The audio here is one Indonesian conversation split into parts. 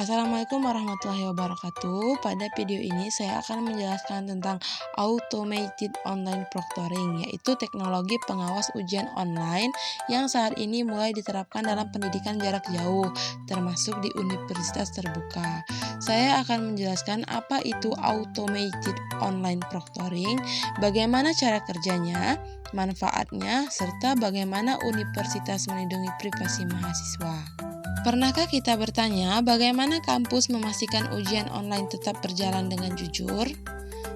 Assalamualaikum warahmatullahi wabarakatuh. Pada video ini saya akan menjelaskan tentang automated online proctoring, yaitu teknologi pengawas ujian online yang saat ini mulai diterapkan dalam pendidikan jarak jauh, termasuk di universitas terbuka. Saya akan menjelaskan apa itu automated online proctoring, bagaimana cara kerjanya, manfaatnya, serta bagaimana universitas melindungi privasi mahasiswa. Pernahkah kita bertanya bagaimana kampus memastikan ujian online tetap berjalan dengan jujur?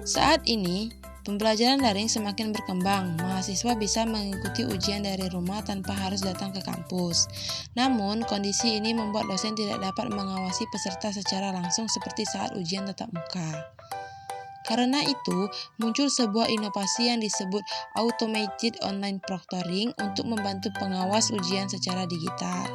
Saat ini, pembelajaran daring semakin berkembang. Mahasiswa bisa mengikuti ujian dari rumah tanpa harus datang ke kampus. Namun, kondisi ini membuat dosen tidak dapat mengawasi peserta secara langsung seperti saat ujian tatap muka. Karena itu, muncul sebuah inovasi yang disebut automated online proctoring untuk membantu pengawas ujian secara digital.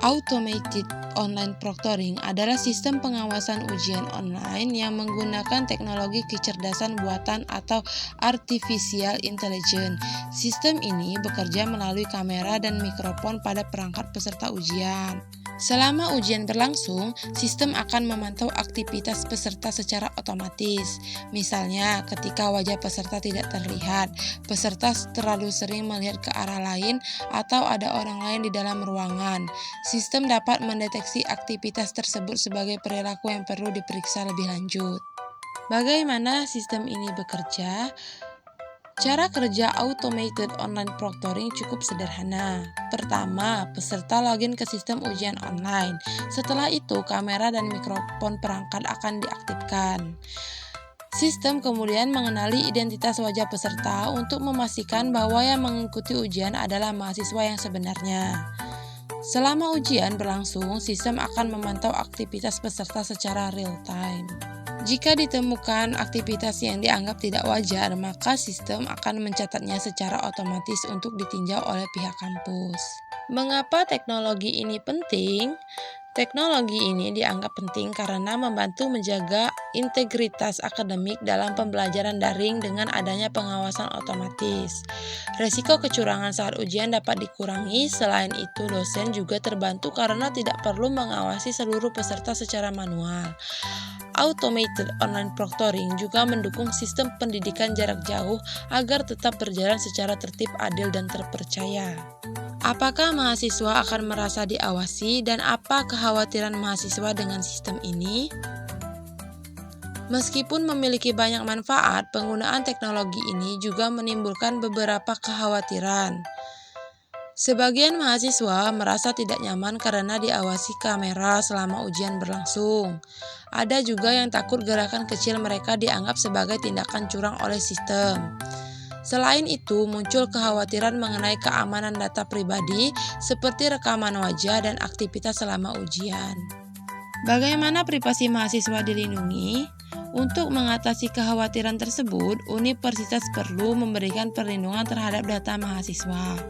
Automated online proctoring adalah sistem pengawasan ujian online yang menggunakan teknologi kecerdasan buatan atau artificial intelligence. Sistem ini bekerja melalui kamera dan mikrofon pada perangkat peserta ujian. Selama ujian berlangsung, sistem akan memantau aktivitas peserta secara otomatis. Misalnya, ketika wajah peserta tidak terlihat, peserta terlalu sering melihat ke arah lain, atau ada orang lain di dalam ruangan. Sistem dapat mendeteksi aktivitas tersebut sebagai perilaku yang perlu diperiksa lebih lanjut. Bagaimana sistem ini bekerja? Cara kerja automated online proctoring cukup sederhana. Pertama, peserta login ke sistem ujian online. Setelah itu, kamera dan mikrofon perangkat akan diaktifkan. Sistem kemudian mengenali identitas wajah peserta untuk memastikan bahwa yang mengikuti ujian adalah mahasiswa yang sebenarnya. Selama ujian berlangsung, sistem akan memantau aktivitas peserta secara real time. Jika ditemukan aktivitas yang dianggap tidak wajar, maka sistem akan mencatatnya secara otomatis untuk ditinjau oleh pihak kampus. Mengapa teknologi ini penting? Teknologi ini dianggap penting karena membantu menjaga integritas akademik dalam pembelajaran daring dengan adanya pengawasan otomatis. Resiko kecurangan saat ujian dapat dikurangi. Selain itu, dosen juga terbantu karena tidak perlu mengawasi seluruh peserta secara manual. Automated online proctoring juga mendukung sistem pendidikan jarak jauh agar tetap berjalan secara tertib, adil, dan terpercaya. Apakah mahasiswa akan merasa diawasi dan apa kekhawatiran mahasiswa dengan sistem ini? Meskipun memiliki banyak manfaat, penggunaan teknologi ini juga menimbulkan beberapa kekhawatiran. Sebagian mahasiswa merasa tidak nyaman karena diawasi kamera selama ujian berlangsung. Ada juga yang takut gerakan kecil mereka dianggap sebagai tindakan curang oleh sistem. Selain itu, muncul kekhawatiran mengenai keamanan data pribadi seperti rekaman wajah dan aktivitas selama ujian. Bagaimana privasi mahasiswa dilindungi? Untuk mengatasi kekhawatiran tersebut, universitas perlu memberikan perlindungan terhadap data mahasiswa.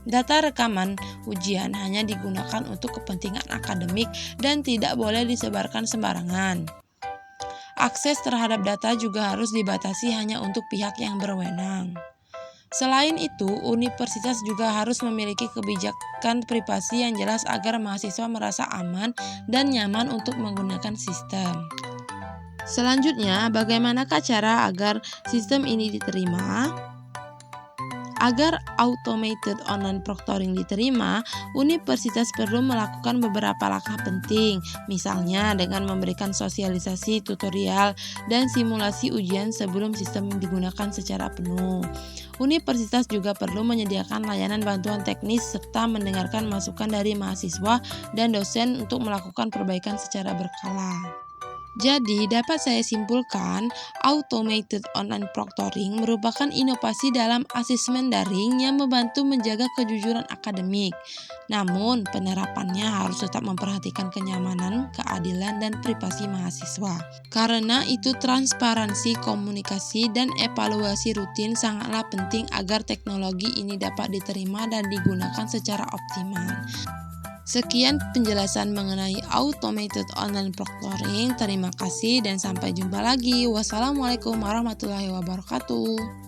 Data rekaman ujian hanya digunakan untuk kepentingan akademik dan tidak boleh disebarkan sembarangan. Akses terhadap data juga harus dibatasi hanya untuk pihak yang berwenang. Selain itu, universitas juga harus memiliki kebijakan privasi yang jelas agar mahasiswa merasa aman dan nyaman untuk menggunakan sistem. Selanjutnya, bagaimanakah cara agar sistem ini diterima? Agar automated online proctoring diterima, universitas perlu melakukan beberapa langkah penting, misalnya dengan memberikan sosialisasi, tutorial, dan simulasi ujian sebelum sistem digunakan secara penuh. Universitas juga perlu menyediakan layanan bantuan teknis serta mendengarkan masukan dari mahasiswa dan dosen untuk melakukan perbaikan secara berkala. Jadi, dapat saya simpulkan, automated online proctoring merupakan inovasi dalam asesmen daring yang membantu menjaga kejujuran akademik. Namun, penerapannya harus tetap memperhatikan kenyamanan, keadilan, dan privasi mahasiswa. Karena itu, transparansi, komunikasi, dan evaluasi rutin sangatlah penting agar teknologi ini dapat diterima dan digunakan secara optimal. Sekian penjelasan mengenai automated online proctoring. Terima kasih dan sampai jumpa lagi. Wassalamualaikum warahmatullahi wabarakatuh.